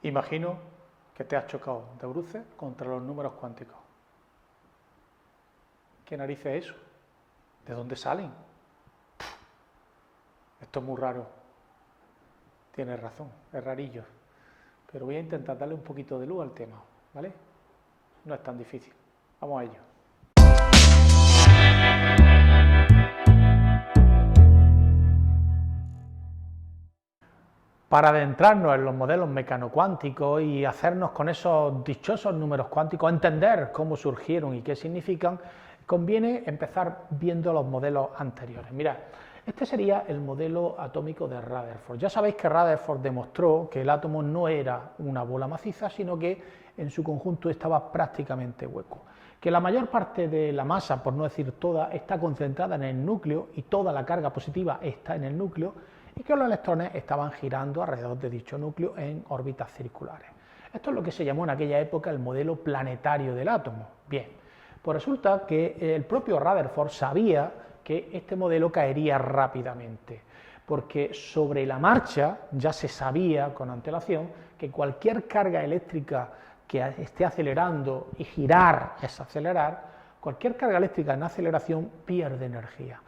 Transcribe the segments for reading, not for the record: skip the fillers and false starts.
Imagino que te has chocado de bruces contra los números cuánticos. ¿Qué narices es eso? ¿De dónde salen? Esto es muy raro. Tienes razón, es rarillo. Pero voy a intentar darle un poquito de luz al tema, ¿vale? No es tan difícil. Vamos a ello. Para adentrarnos en los modelos mecanocuánticos y hacernos con esos dichosos números cuánticos, entender cómo surgieron y qué significan, conviene empezar viendo los modelos anteriores. Mirad, este sería el modelo atómico de Rutherford. Ya sabéis que Rutherford demostró que el átomo no era una bola maciza, sino que en su conjunto estaba prácticamente hueco. Que la mayor parte de la masa, por no decir toda, está concentrada en el núcleo y toda la carga positiva está en el núcleo, y que los electrones estaban girando alrededor de dicho núcleo en órbitas circulares. Esto es lo que se llamó en aquella época el modelo planetario del átomo. Bien, pues resulta que el propio Rutherford sabía que este modelo caería rápidamente, porque sobre la marcha ya se sabía con antelación que cualquier carga eléctrica que esté acelerando, y girar es acelerar, cualquier carga eléctrica en aceleración pierde energía.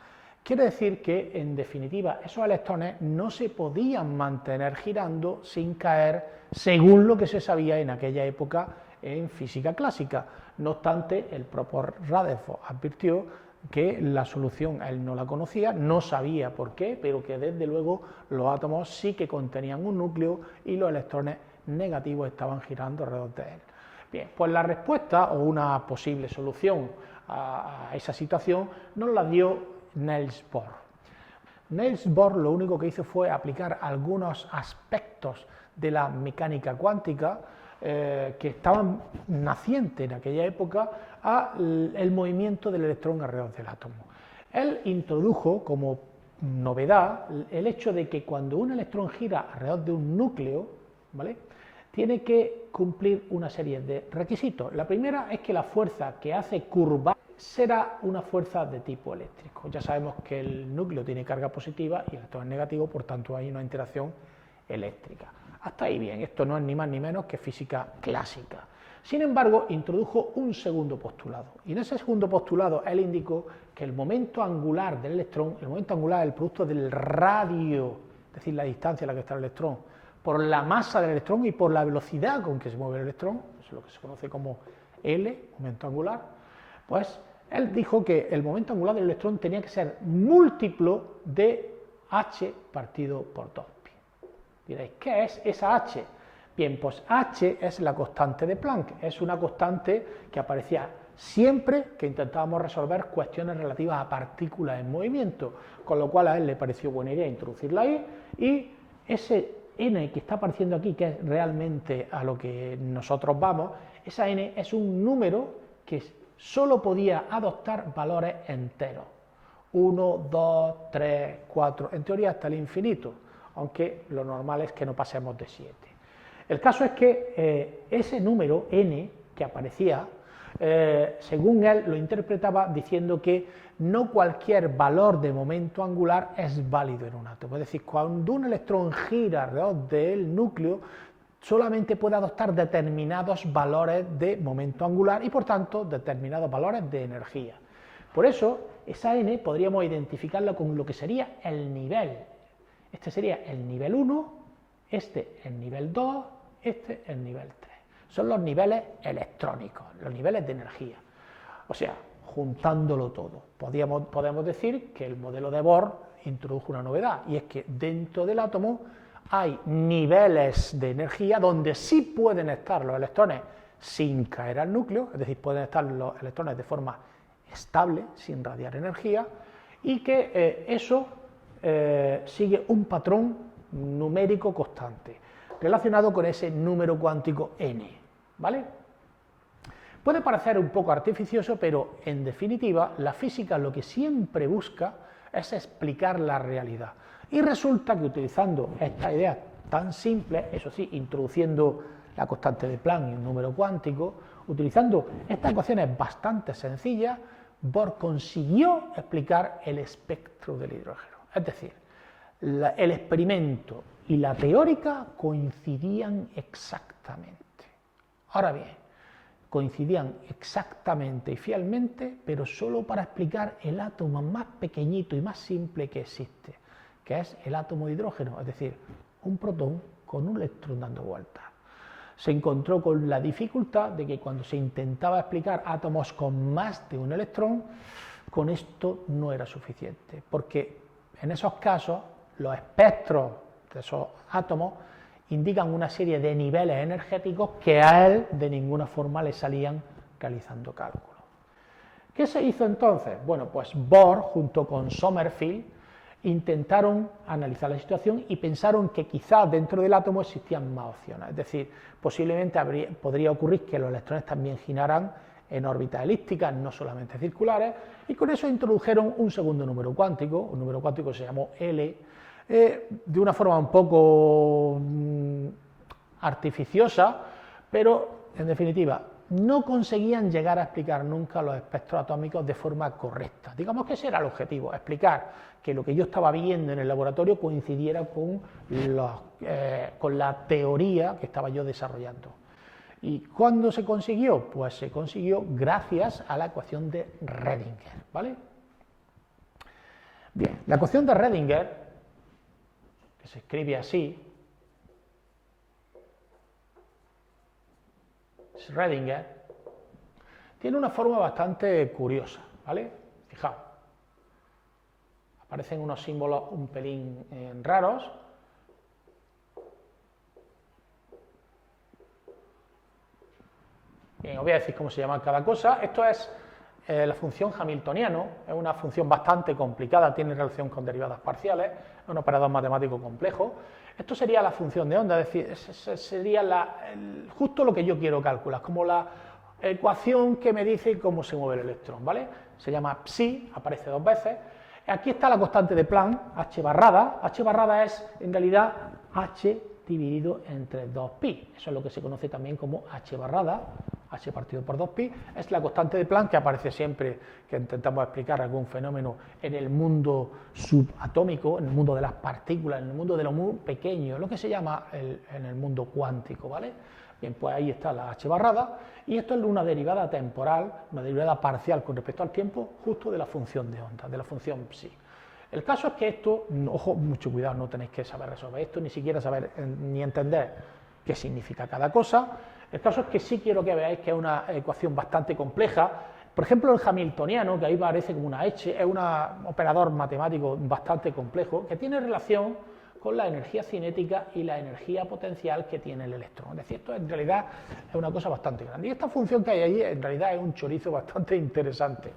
Quiere decir que, en definitiva, esos electrones no se podían mantener girando sin caer, según lo que se sabía en aquella época en física clásica. No obstante, el propio Rutherford advirtió que la solución él no la conocía, no sabía por qué, pero que desde luego los átomos sí que contenían un núcleo y los electrones negativos estaban girando alrededor de él. Bien, pues la respuesta o una posible solución a esa situación nos la dio Niels Bohr. Niels Bohr lo único que hizo fue aplicar algunos aspectos de la mecánica cuántica que estaban nacientes en aquella época al movimiento del electrón alrededor del átomo. Él introdujo como novedad el hecho de que cuando un electrón gira alrededor de un núcleo, ¿vale?, tiene que cumplir una serie de requisitos. La primera es que la fuerza que hace curvar será una fuerza de tipo eléctrico. Ya sabemos que el núcleo tiene carga positiva y el electrón es negativo, por tanto hay una interacción eléctrica. Hasta ahí bien, esto no es ni más ni menos que física clásica. Sin embargo, introdujo un segundo postulado, y en ese segundo postulado él indicó que el momento angular del electrón, el momento angular es el producto del radio, es decir, la distancia a la que está el electrón, por la masa del electrón y por la velocidad con que se mueve el electrón, eso es lo que se conoce como L, momento angular. Pues él dijo que el momento angular del electrón tenía que ser múltiplo de h partido por 2. Diréis, ¿qué es esa h? Bien, pues h es la constante de Planck, es una constante que aparecía siempre que intentábamos resolver cuestiones relativas a partículas en movimiento, con lo cual a él le pareció buena idea introducirla ahí, y ese n que está apareciendo aquí, que es realmente a lo que nosotros vamos, esa n es un número que solo podía adoptar valores enteros, 1, 2, 3, 4, en teoría hasta el infinito, aunque lo normal es que no pasemos de 7. El caso es que ese número n que aparecía, según él lo interpretaba diciendo que no cualquier valor de momento angular es válido en un átomo, es decir, cuando un electrón gira alrededor del núcleo, solamente puede adoptar determinados valores de momento angular y por tanto determinados valores de energía. Por eso, esa n podríamos identificarla con lo que sería el nivel. Este sería el nivel 1, este el nivel 2, este el nivel 3. Son los niveles electrónicos, los niveles de energía. O sea, juntándolo todo, podemos decir que el modelo de Bohr introdujo una novedad, y es que dentro del átomo hay niveles de energía donde sí pueden estar los electrones sin caer al núcleo, es decir, pueden estar los electrones de forma estable, sin radiar energía, y que eso sigue un patrón numérico constante, relacionado con ese número cuántico n, ¿vale? Puede parecer un poco artificioso, pero en definitiva la física lo que siempre busca es explicar la realidad. Y resulta que utilizando esta idea tan simple, eso sí, introduciendo la constante de Planck y un número cuántico, utilizando estas ecuaciones bastante sencillas, Bohr consiguió explicar el espectro del hidrógeno. Es decir, el experimento y la teórica coincidían exactamente. Ahora bien, coincidían exactamente y fielmente, pero solo para explicar el átomo más pequeñito y más simple que existe, que es el átomo de hidrógeno, es decir, un protón con un electrón dando vueltas. Se encontró con la dificultad de que cuando se intentaba explicar átomos con más de un electrón, con esto no era suficiente, porque en esos casos los espectros de esos átomos indican una serie de niveles energéticos que a él de ninguna forma le salían realizando cálculos. ¿Qué se hizo entonces? Bueno, pues Bohr junto con Sommerfeld intentaron analizar la situación y pensaron que quizás dentro del átomo existían más opciones, es decir, posiblemente podría ocurrir que los electrones también giraran en órbitas elípticas, no solamente circulares, y con eso introdujeron un segundo número cuántico, un número cuántico que se llamó L, de una forma un poco artificiosa, pero en definitiva no conseguían llegar a explicar nunca los espectros atómicos de forma correcta. Digamos que ese era el objetivo, explicar que lo que yo estaba viendo en el laboratorio coincidiera con la teoría que estaba yo desarrollando. ¿Y cuándo se consiguió? Pues se consiguió gracias a la ecuación de Redinger, ¿vale? Bien, la ecuación de Redinger, que se escribe así, Redinger, tiene una forma bastante curiosa, ¿vale? Fijaos, aparecen unos símbolos un pelín raros. Bien, os voy a decir cómo se llama cada cosa. Esto es la función hamiltoniano, es una función bastante complicada, tiene relación con derivadas parciales, es un operador matemático complejo. Esto sería la función de onda, es decir, sería justo lo que yo quiero calcular, como la ecuación que me dice cómo se mueve el electrón, ¿vale? Se llama psi, aparece dos veces. Aquí está la constante de Planck, h barrada. H barrada es, en realidad, h dividido entre 2pi. Eso es lo que se conoce también como h barrada. H partido por 2pi, es la constante de Planck que aparece siempre que intentamos explicar algún fenómeno en el mundo subatómico, en el mundo de las partículas, en el mundo de lo muy pequeño, lo que se llama en el mundo cuántico, ¿vale? Bien, pues ahí está la h barrada, y esto es una derivada temporal, una derivada parcial con respecto al tiempo, justo de la función de onda, de la función psi. El caso es que esto, ojo, mucho cuidado, no tenéis que saber resolver esto, ni siquiera saber ni entender qué significa cada cosa. El caso es que sí quiero que veáis que es una ecuación bastante compleja. Por ejemplo, el hamiltoniano, que ahí parece como una H, es un operador matemático bastante complejo que tiene relación con la energía cinética y la energía potencial que tiene el electrón. Es decir, esto en realidad es una cosa bastante grande. Y esta función que hay ahí en realidad es un chorizo bastante interesante.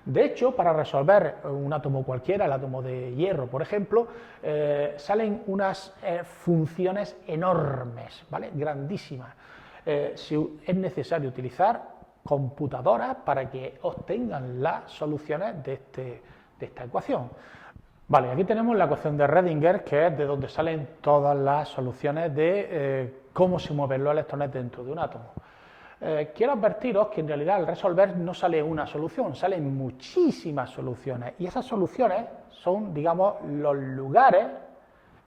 De hecho, para resolver un átomo cualquiera, el átomo de hierro, por ejemplo, salen unas funciones enormes, ¿vale? Grandísimas. Es necesario utilizar computadoras para que obtengan las soluciones de esta ecuación. Vale, aquí tenemos la ecuación de Redinger, que es de donde salen todas las soluciones de cómo se mueven los electrones dentro de un átomo. Quiero advertiros que en realidad al resolver no sale una solución, salen muchísimas soluciones, y esas soluciones son, digamos, los lugares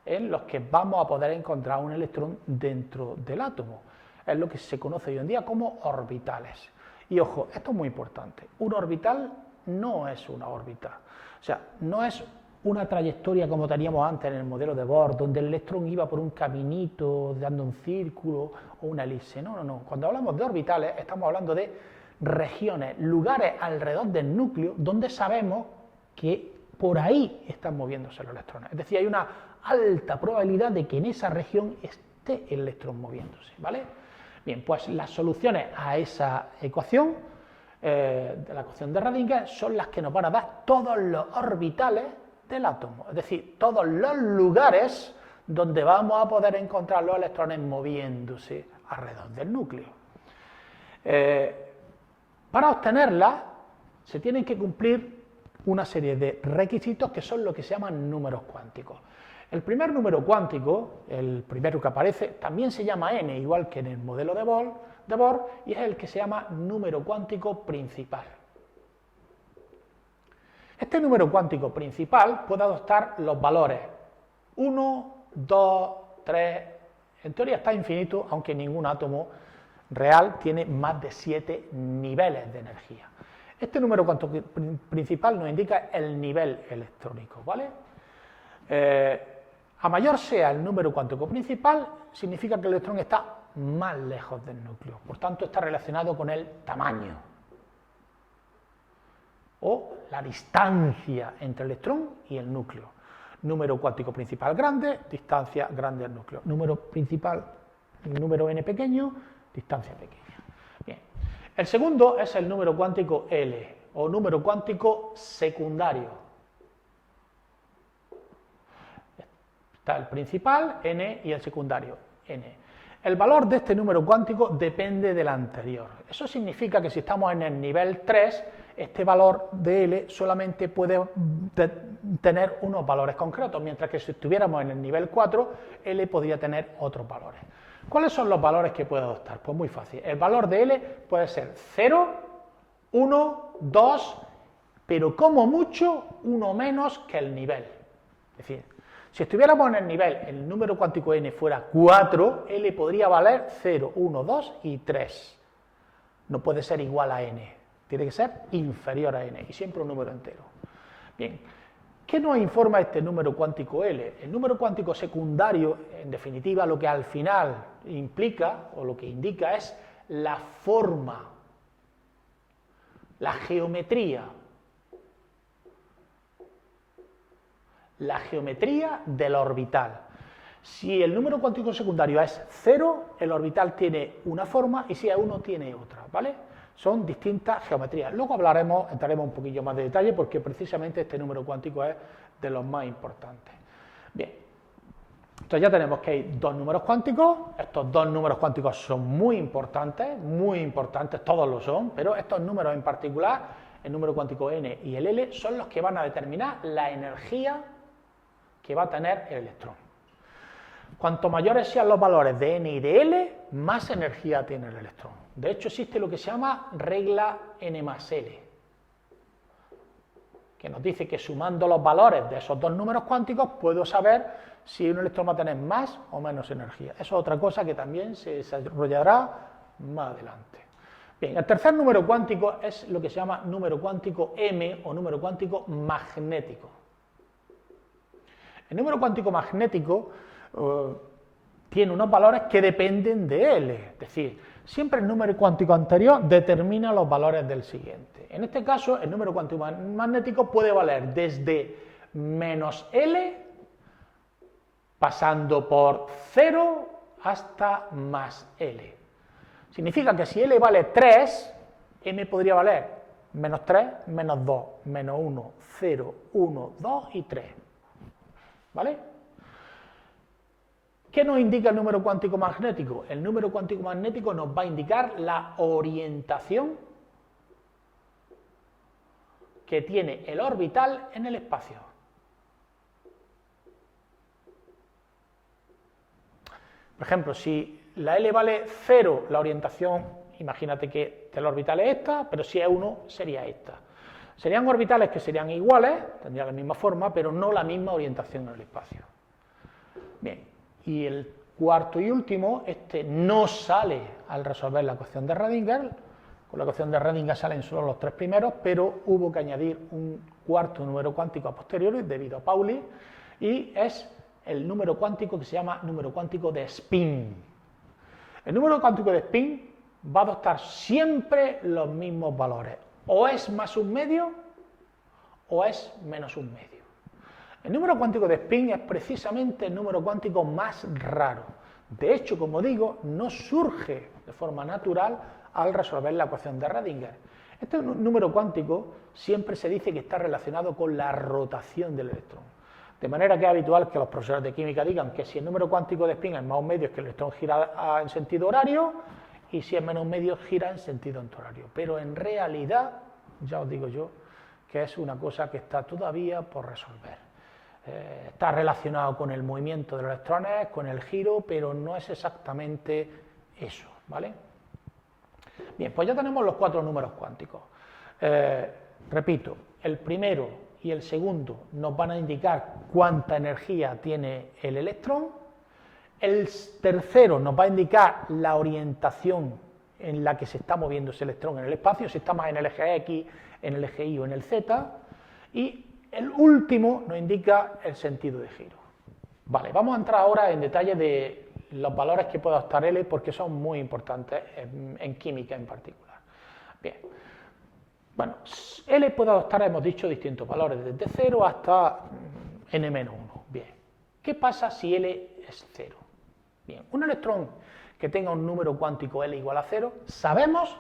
en los que vamos a poder encontrar un electrón dentro del átomo. Es lo que se conoce hoy en día como orbitales. Y ojo, esto es muy importante, un orbital no es una órbita, o sea, no es una trayectoria como teníamos antes en el modelo de Bohr, donde el electrón iba por un caminito dando un círculo o una elipse. No, no, no. Cuando hablamos de orbitales estamos hablando de regiones, lugares alrededor del núcleo donde sabemos que por ahí están moviéndose los electrones. Es decir, hay una alta probabilidad de que en esa región esté el electrón moviéndose, ¿vale? Bien, pues las soluciones a esa ecuación, de la ecuación de Redinger, son las que nos van a dar todos los orbitales del átomo, es decir, todos los lugares donde vamos a poder encontrar los electrones moviéndose alrededor del núcleo. Para obtenerla se tienen que cumplir una serie de requisitos que son lo que se llaman números cuánticos. El primer número cuántico, el primero que aparece, también se llama n, igual que en el modelo de Bohr, y es el que se llama número cuántico principal. Este número cuántico principal puede adoptar los valores 1, 2, 3, en teoría está infinito, aunque ningún átomo real tiene más de 7 niveles de energía. Este número cuántico principal nos indica el nivel electrónico, ¿vale? A mayor sea el número cuántico principal, significa que el electrón está más lejos del núcleo, por tanto está relacionado con el tamaño o la distancia entre el electrón y el núcleo. Número cuántico principal grande, distancia grande al núcleo. Número principal, número n pequeño, distancia pequeña. Bien. El segundo es el número cuántico L, o número cuántico secundario. Está el principal, n, y el secundario, n. El valor de este número cuántico depende del anterior. Eso significa que si estamos en el nivel 3, este valor de L solamente puede tener unos valores concretos, mientras que si estuviéramos en el nivel 4, L podría tener otros valores. ¿Cuáles son los valores que puede adoptar? Pues muy fácil. El valor de L puede ser 0, 1, 2, pero como mucho, 1 menos que el nivel. Es decir, si estuviéramos en el nivel, el número cuántico n fuera 4, L podría valer 0, 1, 2 y 3. No puede ser igual a n, tiene que ser inferior a n, y siempre un número entero. Bien, ¿qué nos informa este número cuántico L? El número cuántico secundario, en definitiva, lo que al final implica, o lo que indica, es la forma, la geometría del orbital. Si el número cuántico secundario es 0, el orbital tiene una forma, y si es 1 tiene otra, ¿vale? Son distintas geometrías. Luego entraremos un poquillo más de detalle, porque precisamente este número cuántico es de los más importantes. Bien, entonces ya tenemos que hay dos números cuánticos. Estos dos números cuánticos son muy importantes, todos lo son, pero estos números en particular, el número cuántico n y el L, son los que van a determinar la energía que va a tener el electrón. Cuanto mayores sean los valores de n y de L, más energía tiene el electrón. De hecho, existe lo que se llama regla n más L, que nos dice que sumando los valores de esos dos números cuánticos puedo saber si un electrón va a tener más o menos energía. Eso es otra cosa que también se desarrollará más adelante. Bien, el tercer número cuántico es lo que se llama número cuántico M, o número cuántico magnético. El número cuántico magnético tiene unos valores que dependen de L, es decir, siempre el número cuántico anterior determina los valores del siguiente. En este caso, el número cuántico magnético puede valer desde menos L, pasando por 0 hasta más L. Significa que si L vale 3, M podría valer menos 3, menos 2, menos 1, 0, 1, 2 y 3. ¿Vale? ¿Qué nos indica el número cuántico magnético? El número cuántico magnético nos va a indicar la orientación que tiene el orbital en el espacio. Por ejemplo, si la L vale 0, la orientación, imagínate que del orbital es esta, pero si es 1, sería esta. Serían orbitales que serían iguales, tendrían la misma forma, pero no la misma orientación en el espacio. Bien, y el cuarto y último, este no sale al resolver la ecuación de Rödinger. Con la ecuación de Rödinger salen solo los tres primeros, pero hubo que añadir un cuarto número cuántico a posteriori debido a Pauli, y es el número cuántico que se llama número cuántico de spin. El número cuántico de spin va a adoptar siempre los mismos valores. O es más un medio, o es menos un medio. El número cuántico de spin es precisamente el número cuántico más raro. De hecho, como digo, no surge de forma natural al resolver la ecuación de Rödinger. Este número cuántico siempre se dice que está relacionado con la rotación del electrón. De manera que es habitual que los profesores de química digan que si el número cuántico de spin es más un medio es que el electrón gira en sentido horario, y si es menos un medio gira en sentido antihorario. Pero en realidad, ya os digo yo, que es una cosa que está todavía por resolver. Está relacionado con el movimiento de los electrones, con el giro, pero no es exactamente eso, ¿vale? Bien, pues ya tenemos los cuatro números cuánticos. Repito, el primero y el segundo nos van a indicar cuánta energía tiene el electrón. El tercero nos va a indicar la orientación en la que se está moviendo ese electrón en el espacio, si está más en el eje X, en el eje Y o en el Z, y el último nos indica el sentido de giro. Vale, vamos a entrar ahora en detalle de los valores que puede adoptar L porque son muy importantes en química en particular. Bien, bueno, L puede adoptar, hemos dicho, distintos valores, desde 0 hasta n-1. Bien, ¿qué pasa si L es 0? Bien, un electrón que tenga un número cuántico L igual a 0, sabemos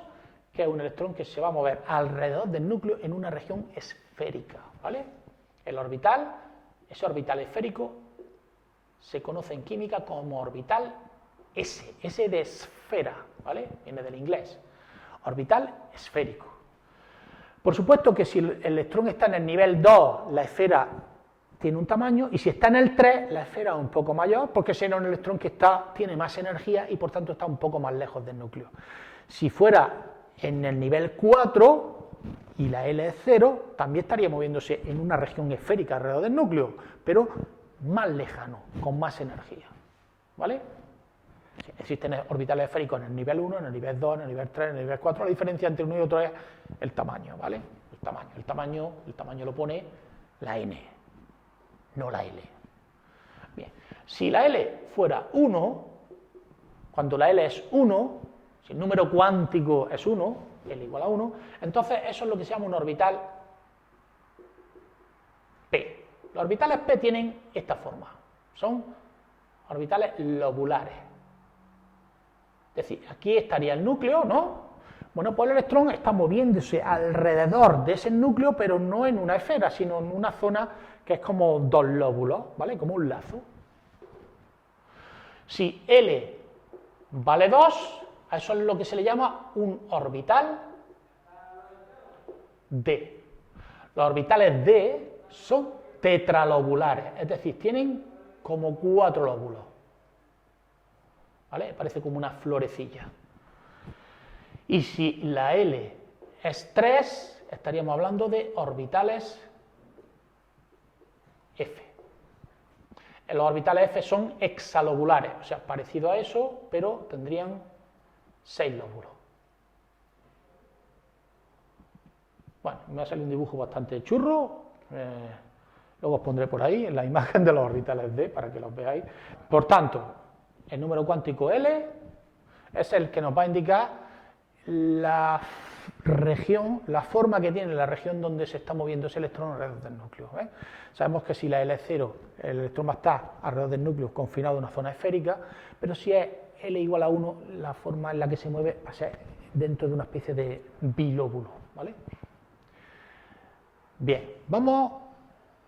que es un electrón que se va a mover alrededor del núcleo en una región esférica, ¿vale? El orbital, ese orbital esférico, se conoce en química como orbital S de esfera, ¿vale? Viene del inglés. Orbital esférico. Por supuesto que si el electrón está en el nivel 2, la esfera tiene un tamaño, y si está en el 3, la esfera es un poco mayor, porque será un electrón que tiene más energía y por tanto está un poco más lejos del núcleo. Si fuera en el nivel 4 y la L es 0, también estaría moviéndose en una región esférica alrededor del núcleo, pero más lejano, con más energía, ¿vale? Existen orbitales esféricos en el nivel 1, en el nivel 2, en el nivel 3, en el nivel 4, la diferencia entre uno y otro es el tamaño, ¿vale? El tamaño lo pone la N, no la L. Bien, si la L fuera 1, cuando la L es 1, si el número cuántico es 1, L igual a 1, entonces eso es lo que se llama un orbital P. Los orbitales P tienen esta forma, son orbitales lobulares. Es decir, aquí estaría el núcleo, ¿no? Bueno, pues el electrón está moviéndose alrededor de ese núcleo, pero no en una esfera, sino en una zona que es como dos lóbulos, ¿vale? Como un lazo. Si L vale 2, a eso es lo que se le llama un orbital D. Los orbitales D son tetralobulares, es decir, tienen como 4 lóbulos, ¿vale? Parece como una florecilla. Y si la L es 3, estaríamos hablando de orbitales F. Los orbitales F son hexalobulares, o sea, parecido a eso, pero tendrían 6 lóbulos. Bueno, me ha salido un dibujo bastante churro, luego os pondré por ahí en la imagen de los orbitales D para que los veáis. Por tanto, el número cuántico L es el que nos va a indicar la región, la forma que tiene la región donde se está moviendo ese electrón alrededor del núcleo. Sabemos que si la L es 0, el electrón va a estar alrededor del núcleo confinado en una zona esférica, pero si es L igual a 1, la forma en la que se mueve va a ser dentro de una especie de bilóbulo, ¿vale? Bien, vamos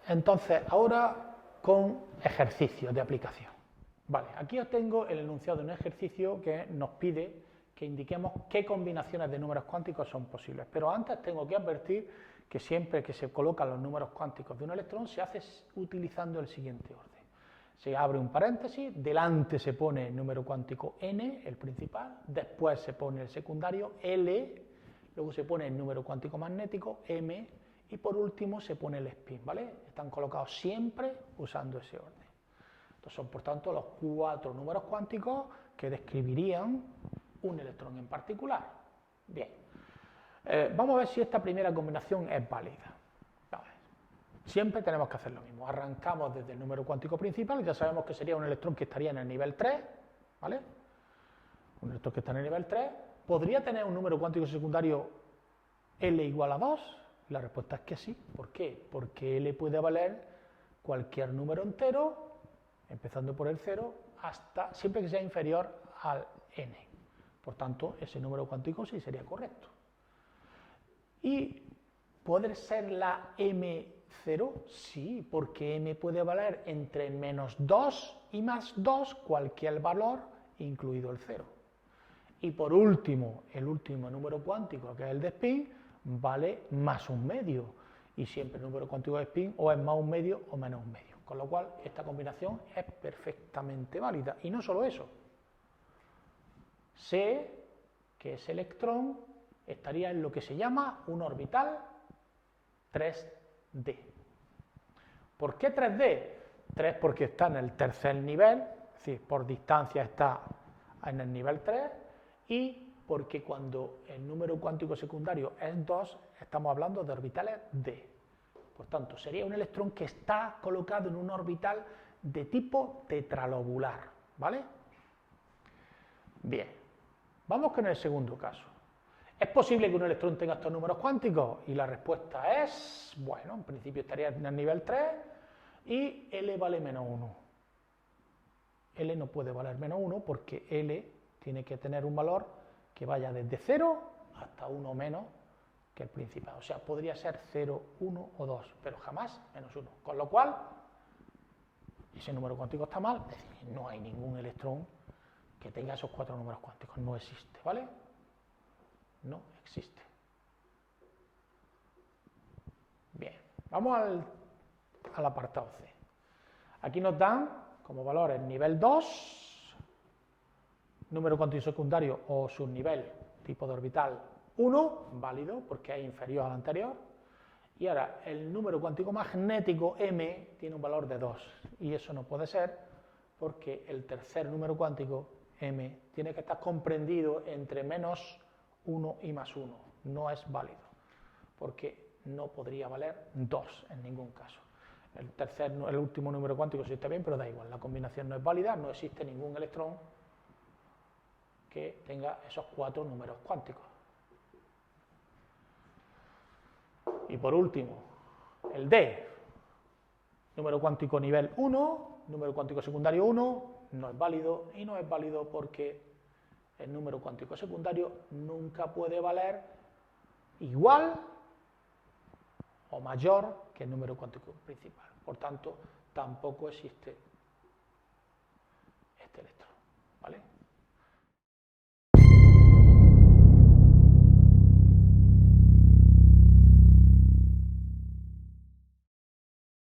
entonces ahora con ejercicios de aplicación. Vale, aquí os tengo el enunciado de un ejercicio que nos pide que indiquemos qué combinaciones de números cuánticos son posibles. Pero antes tengo que advertir que siempre que se colocan los números cuánticos de un electrón se hace utilizando el siguiente orden. Se abre un paréntesis, delante se pone el número cuántico n, el principal, después se pone el secundario L, luego se pone el número cuántico magnético m y por último se pone el spin, ¿vale? Están colocados siempre usando ese orden. Estos son, por tanto, los 4 números cuánticos que describirían un electrón en particular. Bien, vamos a ver si esta primera combinación es válida. Siempre tenemos que hacer lo mismo. Arrancamos desde el número cuántico principal, ya sabemos que sería un electrón que estaría en el nivel 3, ¿vale? Un electrón que está en el nivel 3. ¿Podría tener un número cuántico secundario L igual a 2? La respuesta es que sí. ¿Por qué? Porque L puede valer cualquier número entero, empezando por el 0, hasta siempre que sea inferior al n. Por tanto, ese número cuántico sí sería correcto. ¿Y puede ser la M0? Sí, porque M puede valer entre menos 2 y más 2, cualquier valor, incluido el 0. Y por último, el último número cuántico, que es el de spin, vale más un medio. Y siempre el número cuántico de spin o es más un medio o menos un medio. Con lo cual, esta combinación es perfectamente válida. Y no solo eso. Sé que ese electrón estaría en lo que se llama un orbital 3D. ¿Por qué 3D? 3 porque está en el tercer nivel, es decir, por distancia está en el nivel 3, y porque cuando el número cuántico secundario es 2, estamos hablando de orbitales d. Por tanto, sería un electrón que está colocado en un orbital de tipo tetralobular, ¿vale? Bien, vamos con el segundo caso. ¿Es posible que un electrón tenga estos números cuánticos? Y la respuesta es, bueno, en principio estaría en el nivel 3 y L vale menos 1. L no puede valer menos 1 porque L tiene que tener un valor que vaya desde 0 hasta 1 menos que el principal. O sea, podría ser 0, 1 o 2, pero jamás menos 1. Con lo cual, ese número cuántico está mal, es decir, no hay ningún electrón que tenga esos 4 números cuánticos, no existe, ¿vale? No existe. Bien, vamos al apartado C. Aquí nos dan como valores nivel 2, número cuántico secundario o subnivel tipo de orbital 1, válido porque es inferior al anterior, y ahora el número cuántico magnético M tiene un valor de 2, y eso no puede ser porque el tercer número cuántico M tiene que estar comprendido entre menos 1 y más 1, no es válido, porque no podría valer 2 en ningún caso. El último número cuántico sí está bien, pero da igual, la combinación no es válida, no existe ningún electrón que tenga esos 4 números cuánticos. Y por último, el D, número cuántico nivel 1, número cuántico secundario 1, no es válido, y no es válido porque el número cuántico secundario nunca puede valer igual o mayor que el número cuántico principal. Por tanto, tampoco existe este electrón, ¿vale?